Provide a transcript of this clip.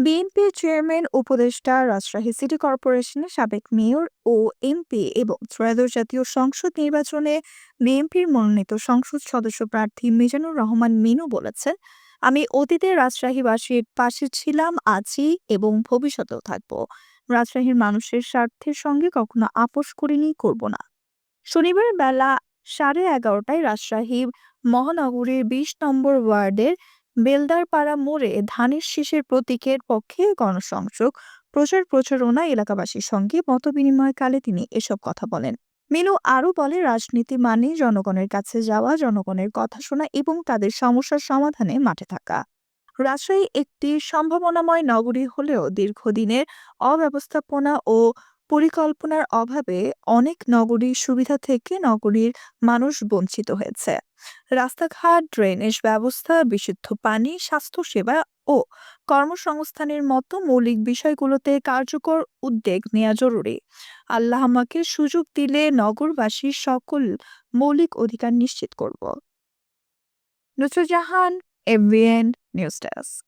বিএনপির চেয়ারম্যান, উপদেষ্টা, রাজশাহী সিটি কর্পোরেশনের সাবেক মেয়র ও এমপি এবং ত্রয়োদশ জাতীয় সংসদ নির্বাচনে বিএনপির মনোনীত সংসদ সদস্য প্রার্থী মিজানুর রহমান মিনু বলেছেন, আমি অতীতে রাজশাহীবাসীর পাশে ছিলাম, আছি এবং ভবিষ্যতেও থাকব। রাজশাহীর মানুষের স্বার্থের সঙ্গে কখনো আপোষ করিনি, করব না। শনিবার বেলা 11:30টায় রাজশাহী মহানগরীর 20 নম্বর ওয়ার্ডের বেলদারপাড়া মোড়ে ধানের শীষের প্রতীকের পক্ষে গণসংযোগ, প্রচারণা এলাকাবাসীর সঙ্গে মতবিনিময়কালে তিনি এসব কথা বলেন। মিনু আরও বলে, রাজনীতি মানে জনগণের কাছে যাওয়া, জনগণের কথা শোনা এবং তাদের সমস্যার সমাধানে মাঠে থাকা। রাজশাহী একটি সম্ভাবনাময় নগরী হলেও দীর্ঘদিনের অব্যবস্থাপনা ও পরিকল্পনার অভাবে অনেক নগরীর সুবিধা থেকে নগরীর মানুষ বঞ্চিত হয়েছে। রাস্তাঘাট, ড্রেনেজ ব্যবস্থা, বিশুদ্ধ পানি, স্বাস্থ্যসেবা ও কর্মসংস্থানের মতো মৌলিক বিষয়গুলোতে কার্যকর উদ্যোগ নেওয়া জরুরি। আল্লাহ আমাকে সুযোগ দিলে নগরবাসীর সকল মৌলিক অধিকার নিশ্চিত করব। Nusrat Jahan, MBN news desk.